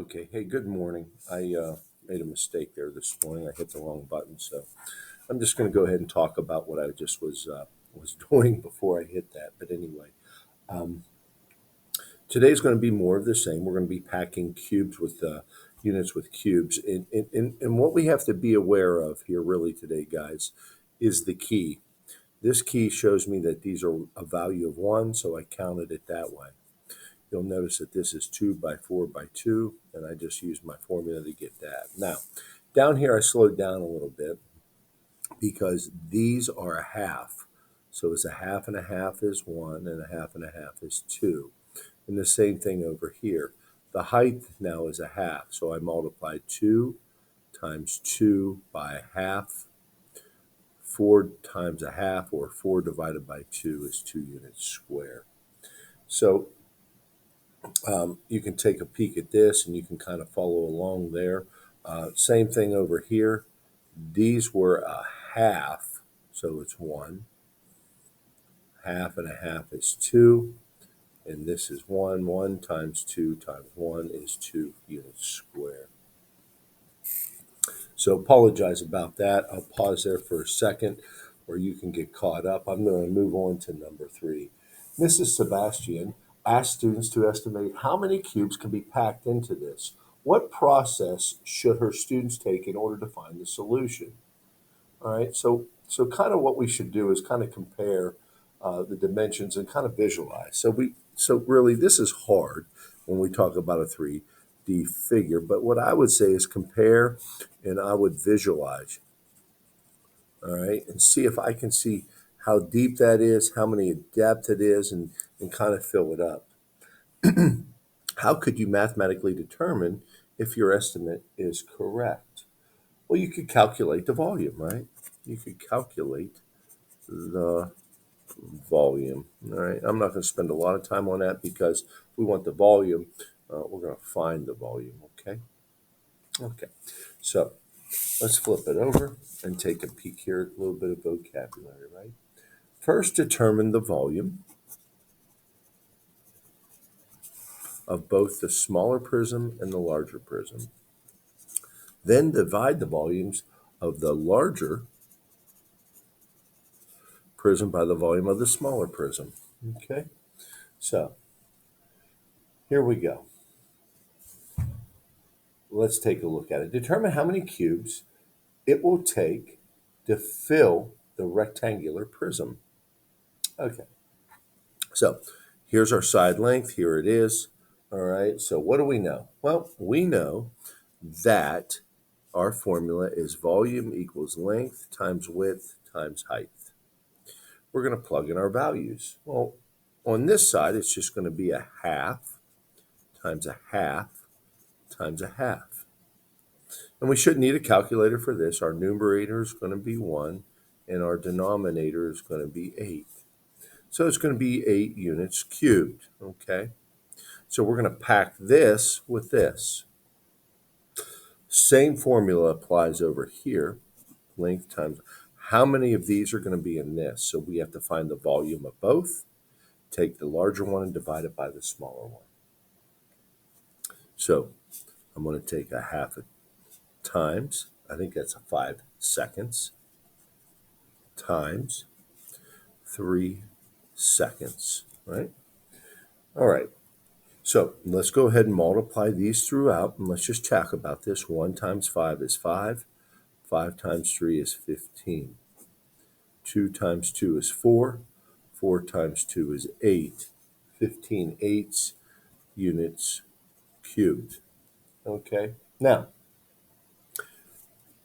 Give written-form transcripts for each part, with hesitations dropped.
Okay. Hey, good morning. I made a mistake there this morning. I hit the wrong button, so I'm just going to go ahead and talk about what I just was doing before I hit that. But anyway, um, today's going to be more of the same. We're going to be packing cubes with units with cubes, and what we have to be aware of here, really today, guys, is the key. This key shows me that these are a value of one, so I counted it that way. You'll notice that this is 2 by 4 by 2, and I just used my formula to get that. Now, down here I slowed down a little bit because these are a half. So it's a half and a half is 1, and a half and a half is 2. And the same thing over here. The height now is a half, so I multiplied 2 times 2 by a half. 4 times a half, or 4 divided by 2, is 2 units square. So you can take a peek at this and you can kind of follow along there. Same thing over here. These were a half, so it's 1. Half and a half is 2. And this is 1. 1 times 2 times 1 is 2 units square. So apologize about that. I'll pause there for a second where you can get caught up. I'm going to move on to number 3. Mrs. Sebastian asked students to estimate how many cubes can be packed into this. What process should her students take in order to find the solution? All right, so kind of what we should do is kind of compare the dimensions and kind of visualize. So really this is hard when we talk about a 3D figure, but what I would say is compare and I would visualize. All right, and see if I can see how deep that is, how many depth it is, and kind of fill it up. How could you mathematically determine if your estimate is correct? Well, you could calculate the volume, right? You could calculate the volume. All right, I'm not going to spend a lot of time on that because we want the volume. We're going to find the volume, okay? Okay, so let's flip it over and take a peek here at a little bit of vocabulary, right? First, determine the volume of both the smaller prism and the larger prism. Then divide the volumes of the larger prism by the volume of the smaller prism. Okay, so here we go. Let's take a look at it. Determine how many cubes it will take to fill the rectangular prism. Okay, so here's our side length. Here it is. All right, so what do we know? Well, we know that our formula is volume equals length times width times height. We're going to plug in our values. Well, on this side, it's just going to be a half times a half times a half. And we shouldn't need a calculator for this. Our numerator is going to be 1, and our denominator is going to be 8. So it's going to be 8 units cubed, okay? So we're going to pack this with this. Same formula applies over here. Length times how many of these are going to be in this. So we have to find the volume of both. Take the larger one and divide it by the smaller one. So I'm going to take a half a times, I think that's 5 seconds, times 3 seconds, right? All right. So let's go ahead and multiply these throughout, and let's just talk about this. 1 times 5 is 5. 5 times 3 is 15. 2 times 2 is 4. 4 times 2 is 8. 15 eighths units cubed. Okay, now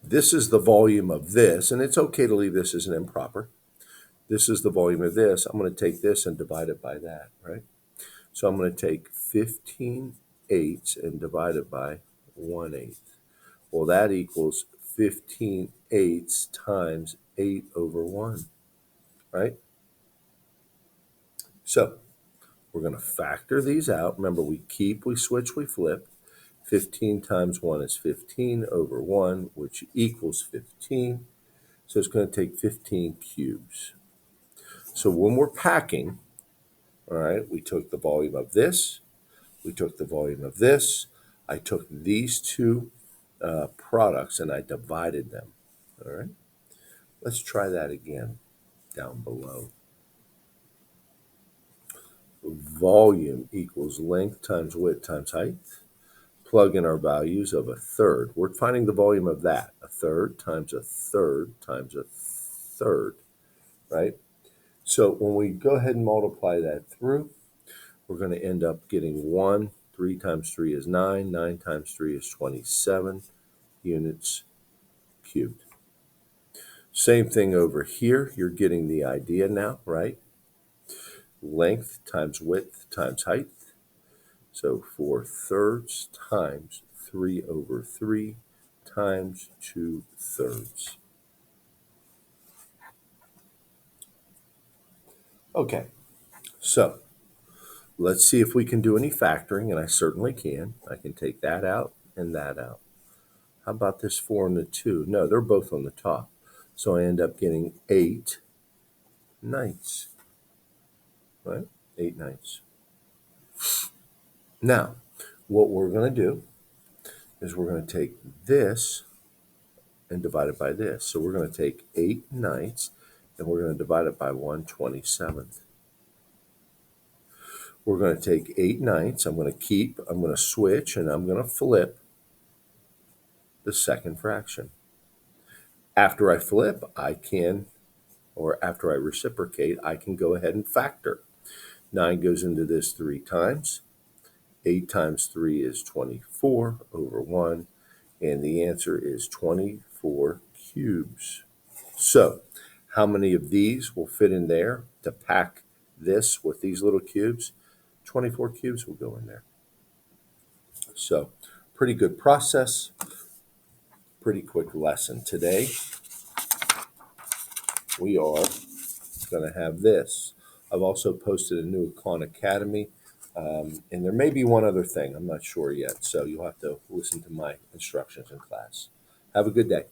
this is the volume of this, and it's okay to leave this as an improper. This is the volume of this. I'm going to take this and divide it by that, right? So I'm going to take 15 eighths and divide it by 1/8. Well, that equals 15 eighths times 8 over 1, right? So we're going to factor these out. Remember, we keep, we switch, we flip. 15 times 1 is 15 over 1, which equals 15. So it's going to take 15 cubes. So when we're packing, all right, we took the volume of this, we took the volume of this. I took these two products and I divided them. All right, let's try that again down below. Volume equals length times width times height. Plug in our values of a third. We're finding the volume of that. A third times a third times a third, right? So when we go ahead and multiply that through, we're going to end up getting 1. 3 times 3 is 9. 9 times 3 is 27 units cubed. Same thing over here. You're getting the idea now, right? Length times width times height. So 4 thirds times 3 over 3 times 2 thirds. Okay, so let's see if we can do any factoring, and I certainly can. I can take that out and that out. How about this 4 and the 2? No, they're both on the top. So I end up getting 8 ninths, right? 8 ninths. Now, what we're going to do is we're going to take this and divide it by this. So we're going to take 8 ninths and we're going to divide it by 1/27th. We're going to take 8 ninths. I'm going to switch, and I'm going to flip the second fraction. After I flip, after I reciprocate, I can go ahead and factor. 9 goes into this 3 times. 8 times 3 is 24 over 1, and the answer is 24 cubes. So, how many of these will fit in there to pack this with these little cubes? 24 cubes will go in there. So, pretty good process, pretty quick lesson. Today, we are going to have this. I've also posted a new Khan Academy, and there may be one other thing. I'm not sure yet, so you'll have to listen to my instructions in class. Have a good day.